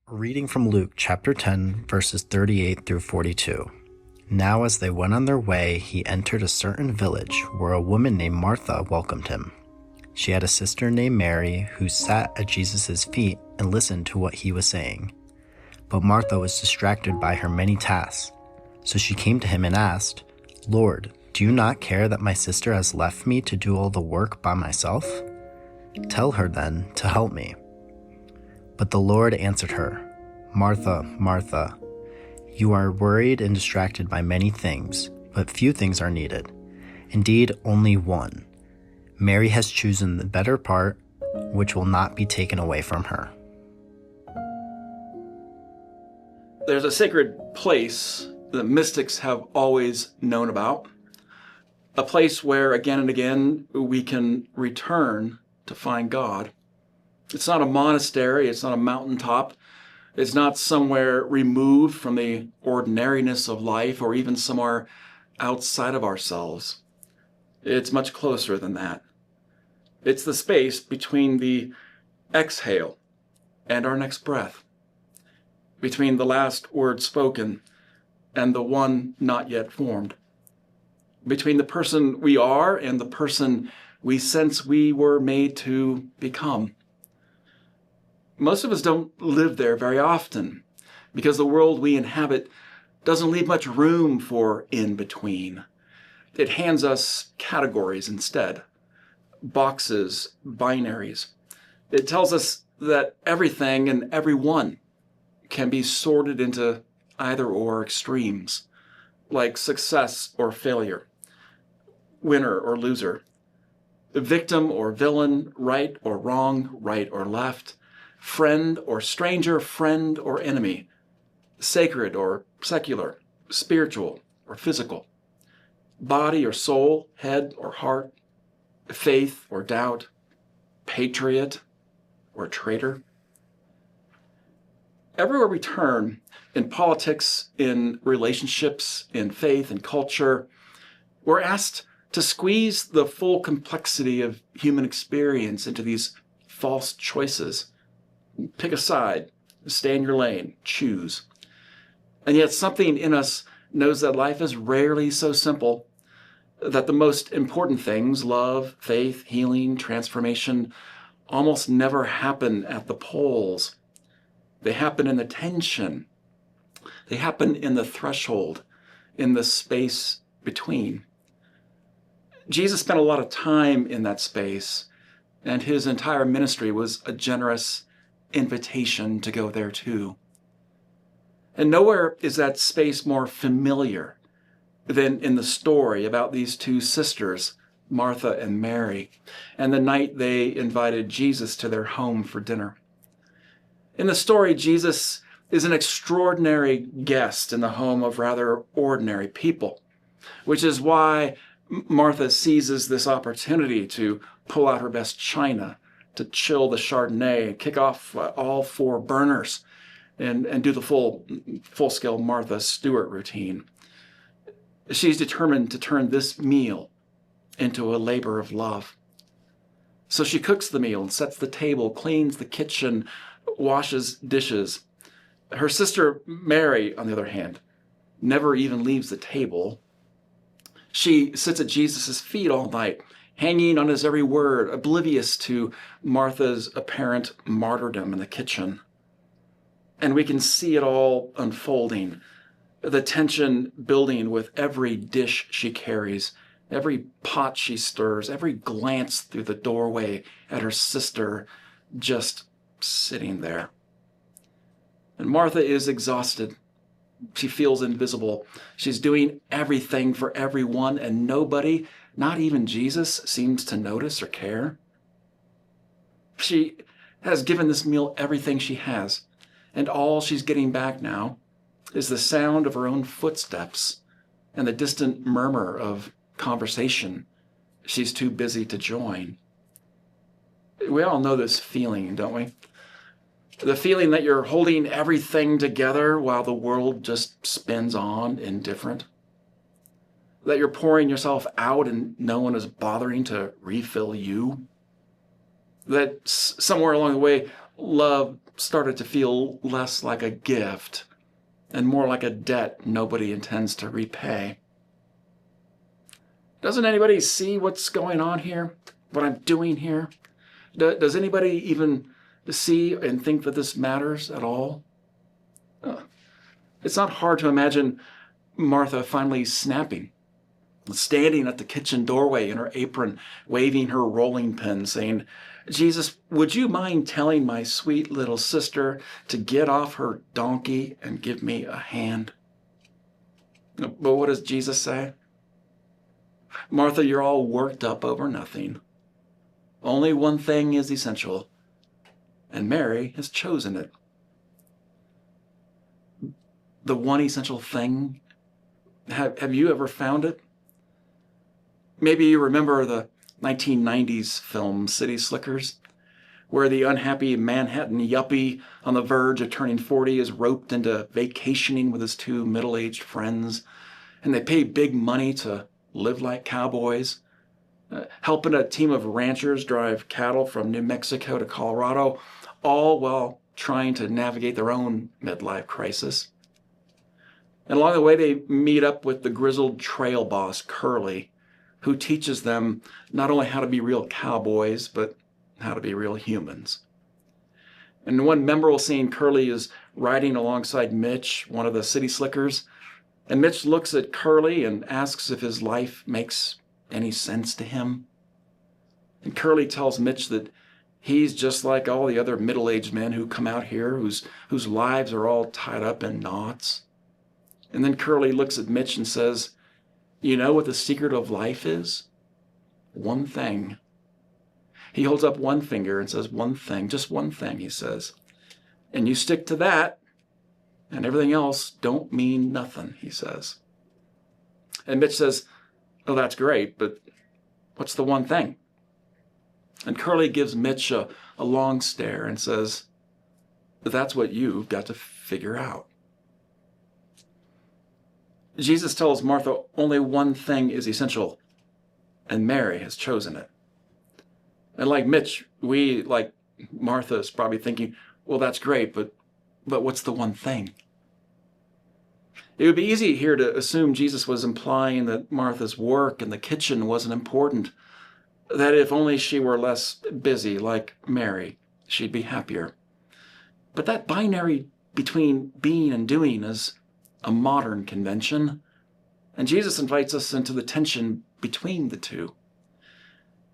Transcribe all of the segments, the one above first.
Reading from Luke chapter 10, verses 38 through 42. Now as they went on their way, he entered a certain village where a woman named Martha welcomed him. She had a sister named Mary who sat at Jesus' feet and listened to what he was saying. But Martha was distracted by her many tasks. So she came to him and asked, "Lord, do you not care that my sister has left me to do all the work by myself? Tell her then to help me." But the Lord answered her, "Martha, Martha, you are worried and distracted by many things, but few things are needed. Indeed, only one. Mary has chosen the better part, which will not be taken away from her." There's a sacred place that mystics have always known about, a place where again and again we can return to find God. It's not a monastery, it's not a mountaintop, it's not somewhere removed from the ordinariness of life or even somewhere outside of ourselves. It's much closer than that. It's the space between the exhale and our next breath, between the last word spoken and the one not yet formed, between the person we are and the person we sense we were made to become. Most of us don't live there very often because the world we inhabit doesn't leave much room for in between. It hands us categories instead, boxes, binaries. It tells us that everything and everyone can be sorted into either or extremes, like success or failure, winner or loser, victim or villain, right or wrong, right or left, friend or stranger, friend or enemy, sacred or secular, spiritual or physical, body or soul, head or heart, faith or doubt, patriot or traitor. Everywhere we turn, in politics, in relationships, in faith and culture, we're asked to squeeze the full complexity of human experience into these false choices. Pick a side, stay in your lane, choose. And yet something in us knows that life is rarely so simple, that the most important things, love, faith, healing, transformation, almost never happen at the poles. They happen in the tension. They happen in the threshold, in the space between. Jesus spent a lot of time in that space, and his entire ministry was a generous invitation to go there too. And nowhere is that space more familiar than in the story about these two sisters, Martha and Mary, and the night they invited Jesus to their home for dinner. In the story, Jesus is an extraordinary guest in the home of rather ordinary people, which is why Martha seizes this opportunity to pull out her best china, to chill the Chardonnay, kick off all four burners, and do the full-scale Martha Stewart routine. She's determined to turn this meal into a labor of love. So she cooks the meal and sets the table, cleans the kitchen, washes dishes. Her sister Mary, on the other hand, never even leaves the table. She sits at Jesus' feet all night, hanging on his every word, oblivious to Martha's apparent martyrdom in the kitchen. And we can see it all unfolding, the tension building with every dish she carries, every pot she stirs, every glance through the doorway at her sister just sitting there. And Martha is exhausted. She feels invisible. She's doing everything for everyone, and nobody, not even Jesus, seems to notice or care. She has given this meal everything she has, and all she's getting back now is the sound of her own footsteps and the distant murmur of conversation she's too busy to join. We all know this feeling, don't we? The feeling that you're holding everything together while the world just spins on indifferent. That you're pouring yourself out and no one is bothering to refill you. That somewhere along the way, love started to feel less like a gift and more like a debt nobody intends to repay. Doesn't anybody see what's going on here? What I'm doing here? Does anybody even see and think that this matters at all? It's not hard to imagine Martha finally snapping, standing at the kitchen doorway in her apron, waving her rolling pin, saying, "Jesus, would you mind telling my sweet little sister to get off her donkey and give me a hand?" But what does Jesus say? "Martha, you're all worked up over nothing. Only one thing is essential, and Mary has chosen it." The one essential thing, have you ever found it? Maybe you remember the 1990s film City Slickers, where the unhappy Manhattan yuppie on the verge of turning 40 is roped into vacationing with his two middle-aged friends, and they pay big money to live like cowboys, helping a team of ranchers drive cattle from New Mexico to Colorado, all while trying to navigate their own midlife crisis. And along the way, they meet up with the grizzled trail boss, Curly, who teaches them not only how to be real cowboys, but how to be real humans. And in one memorable scene, Curly is riding alongside Mitch, one of the city slickers, and Mitch looks at Curly and asks if his life makes any sense to him. And Curly tells Mitch that he's just like all the other middle-aged men who come out here whose lives are all tied up in knots. And then Curly looks at Mitch and says, "You know what the secret of life is? One thing." He holds up one finger and says, "One thing, just one thing," he says. "And you stick to that, and everything else don't mean nothing," he says. And Mitch says, "Oh, that's great, but what's the one thing?" And Curly gives Mitch a long stare and says, "That's what you've got to figure out." Jesus tells Martha only one thing is essential, and Mary has chosen it. And like Mitch, we, like Martha, is probably thinking, well, that's great, but what's the one thing? It would be easy here to assume Jesus was implying that Martha's work in the kitchen wasn't important, that if only she were less busy like Mary, she'd be happier. But that binary between being and doing is a modern convention, and Jesus invites us into the tension between the two.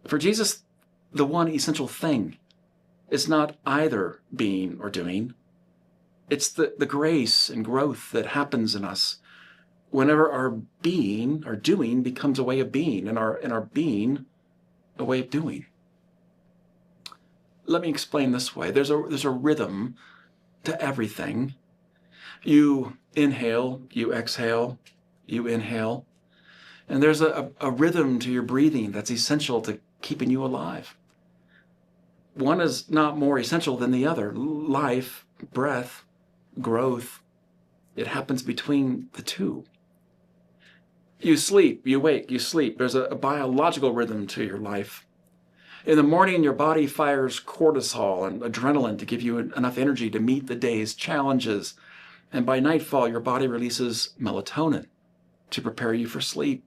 For Jesus, the one essential thing is not either being or doing. It's the grace and growth that happens in us whenever our being, our doing, becomes a way of being, and our being a way of doing. Let me explain this way. There's a rhythm to everything. You inhale, you exhale, you inhale. And there's a rhythm to your breathing that's essential to keeping you alive. One is not more essential than the other. Life, breath, growth, it happens between the two. You sleep, you wake, you sleep. There's a biological rhythm to your life. In the morning, your body fires cortisol and adrenaline to give you enough energy to meet the day's challenges. And by nightfall, your body releases melatonin to prepare you for sleep.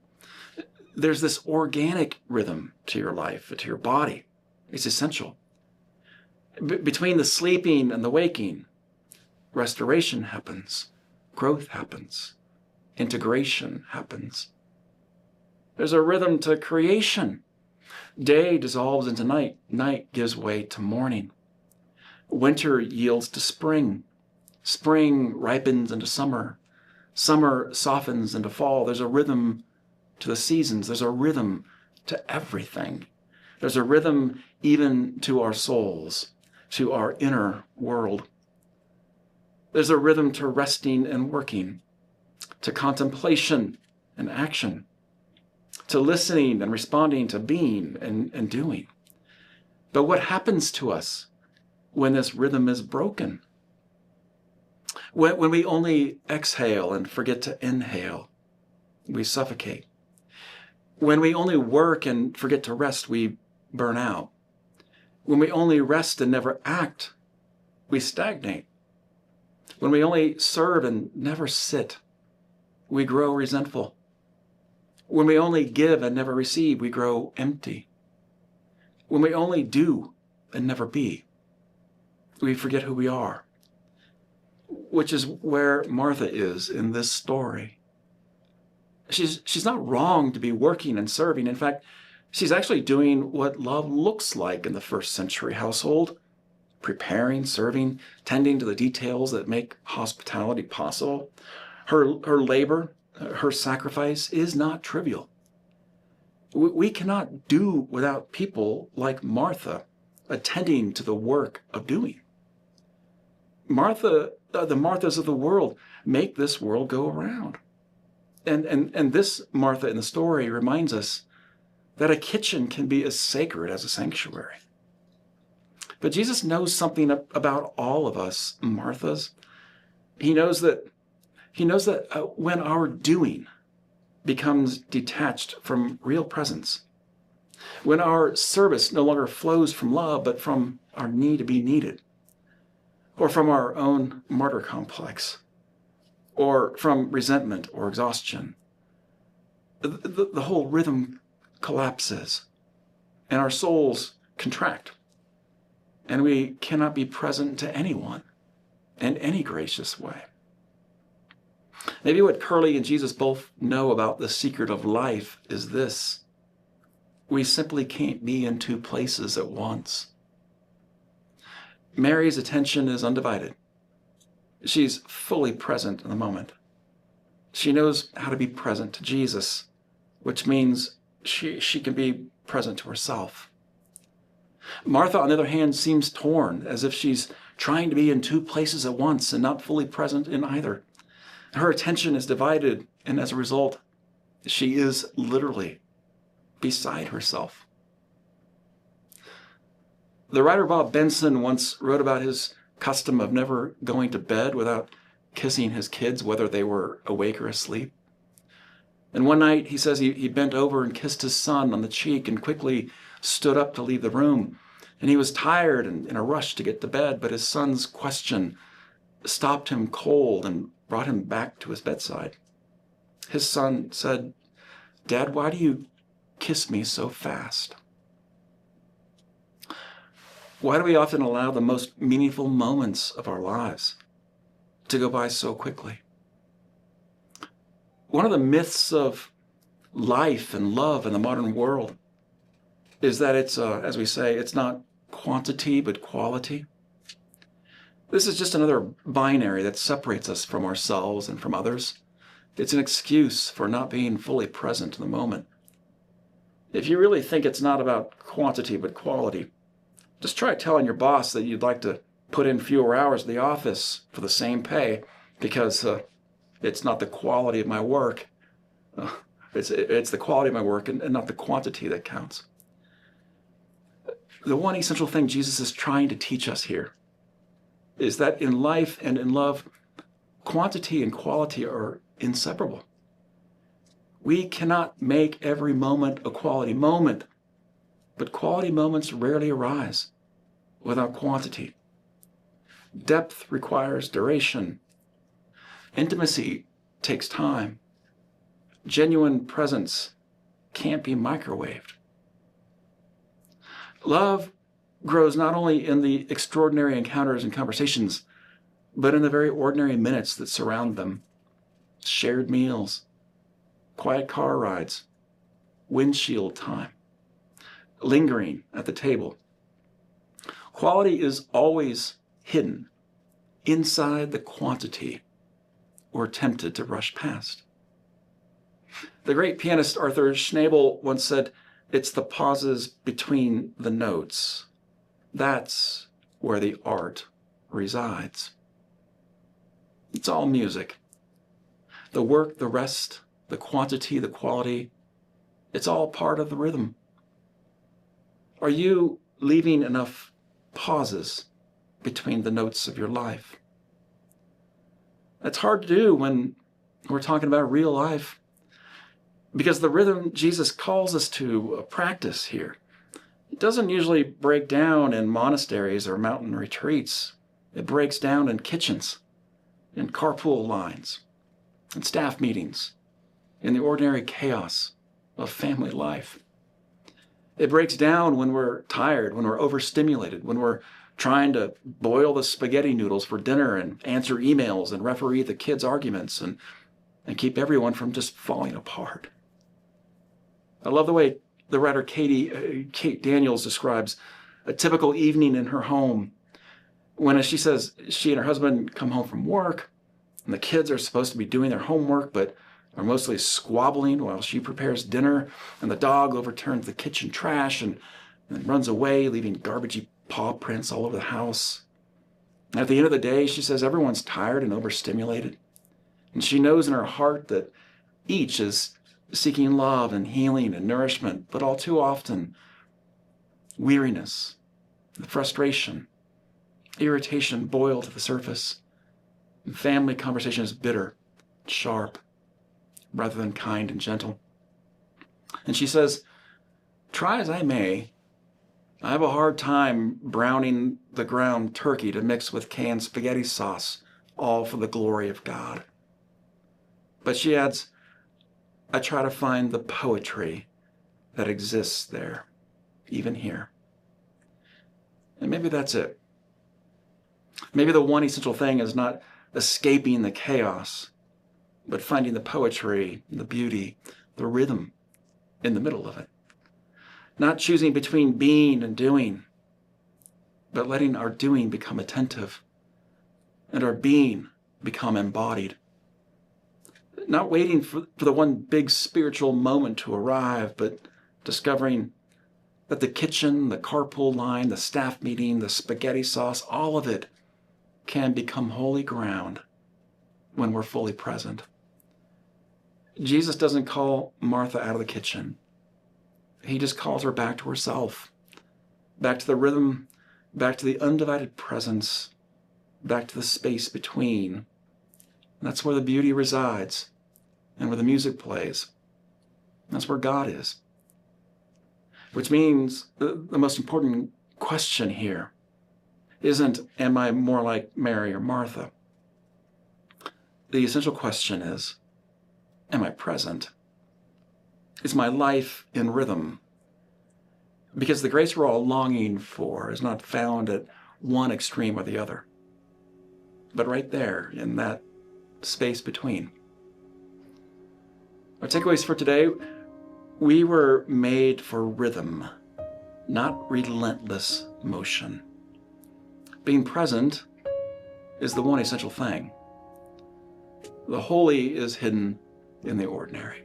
There's this organic rhythm to your life, to your body. It's essential. Between the sleeping and the waking, restoration happens, growth happens, integration happens. There's a rhythm to creation. Day dissolves into night, night gives way to morning. Winter yields to spring. Spring ripens into summer. Summer softens into fall. There's a rhythm to the seasons. There's a rhythm to everything. There's a rhythm even to our souls, to our inner world. There's a rhythm to resting and working, to contemplation and action, to listening and responding, to being and doing. But what happens to us when this rhythm is broken? When we only exhale and forget to inhale, we suffocate. When we only work and forget to rest, we burn out. When we only rest and never act, we stagnate. When we only serve and never sit, we grow resentful. When we only give and never receive, we grow empty. When we only do and never be, we forget who we are, which is where Martha is in this story. She's not wrong to be working and serving. In fact, she's actually doing what love looks like in the first century household: preparing, serving, tending to the details that make hospitality possible. Her labor, her sacrifice is not trivial. We cannot do without people like Martha attending to the work of doing. The Marthas of the world make this world go around. And this Martha in the story reminds us that a kitchen can be as sacred as a sanctuary. But Jesus knows something about all of us Marthas. He knows that when our doing becomes detached from real presence, when our service no longer flows from love, but from our need to be needed, or from our own martyr complex, or from resentment or exhaustion, the whole rhythm collapses and our souls contract, and we cannot be present to anyone in any gracious way. Maybe what Curly and Jesus both know about the secret of life is this: we simply can't be in two places at once. Mary's attention is undivided. She's fully present in the moment. She knows how to be present to Jesus, which means she can be present to herself. Martha, on the other hand, seems torn, as if she's trying to be in two places at once and not fully present in either. Her attention is divided, and as a result, she is literally beside herself. The writer Bob Benson once wrote about his custom of never going to bed without kissing his kids, whether they were awake or asleep. And one night, he says, he bent over and kissed his son on the cheek and quickly stood up to leave the room. And he was tired and in a rush to get to bed, but his son's question stopped him cold and brought him back to his bedside. His son said, "Dad, why do you kiss me so fast?" Why do we often allow the most meaningful moments of our lives to go by so quickly? One of the myths of life and love in the modern world is that it's, as we say, it's not quantity but quality. This is just another binary that separates us from ourselves and from others. It's an excuse for not being fully present in the moment. If you really think it's not about quantity but quality, just try telling your boss that you'd like to put in fewer hours at the office for the same pay because it's not the quality of my work. It's the quality of my work and not the quantity that counts. The one essential thing Jesus is trying to teach us here is that in life and in love, quantity and quality are inseparable. We cannot make every moment a quality moment, but quality moments rarely arise without quantity. Depth requires duration. Intimacy takes time. Genuine presence can't be microwaved. Love grows not only in the extraordinary encounters and conversations, but in the very ordinary minutes that surround them. Shared meals, quiet car rides, windshield time, lingering at the table. Quality is always hidden inside the quantity we're tempted to rush past. The great pianist Arthur Schnabel once said, "It's the pauses between the notes. That's where the art resides." It's all music. The work, the rest, the quantity, the quality, it's all part of the rhythm. Are you leaving enough pauses between the notes of your life? That's hard to do when we're talking about real life, because the rhythm Jesus calls us to practice here, it doesn't usually break down in monasteries or mountain retreats. It breaks down in kitchens, in carpool lines, in staff meetings, in the ordinary chaos of family life. It breaks down when we're tired, when we're overstimulated, when we're trying to boil the spaghetti noodles for dinner and answer emails and referee the kids' arguments and keep everyone from just falling apart. I love the way the writer Kate Daniels describes a typical evening in her home when, as she says, she and her husband come home from work and the kids are supposed to be doing their homework but are mostly squabbling while she prepares dinner, and the dog overturns the kitchen trash and runs away, leaving garbagey paw prints all over the house. And at the end of the day, she says everyone's tired and overstimulated, and she knows in her heart that each is seeking love and healing and nourishment, but all too often, weariness, the frustration, irritation boil to the surface, and family conversation is bitter, sharp, rather than kind and gentle. And she says, try as I may, I have a hard time browning the ground turkey to mix with canned spaghetti sauce, all for the glory of God. But she adds, I try to find the poetry that exists there, even here. And maybe that's it. Maybe the one essential thing is not escaping the chaos, but finding the poetry, the beauty, the rhythm in the middle of it. Not choosing between being and doing, but letting our doing become attentive and our being become embodied. Not waiting for the one big spiritual moment to arrive, but discovering that the kitchen, the carpool line, the staff meeting, the spaghetti sauce, all of it can become holy ground when we're fully present. Jesus doesn't call Martha out of the kitchen. He just calls her back to herself, back to the rhythm, back to the undivided presence, back to the space between. That's where the beauty resides and where the music plays. That's where God is. Which means the most important question here isn't, am I more like Mary or Martha? The essential question is, am I present? Is my life in rhythm? Because the grace we're all longing for is not found at one extreme or the other, but right there in that space between. Our takeaways for today: we were made for rhythm, not relentless motion. Being present is the one essential thing. The holy is hidden in the ordinary.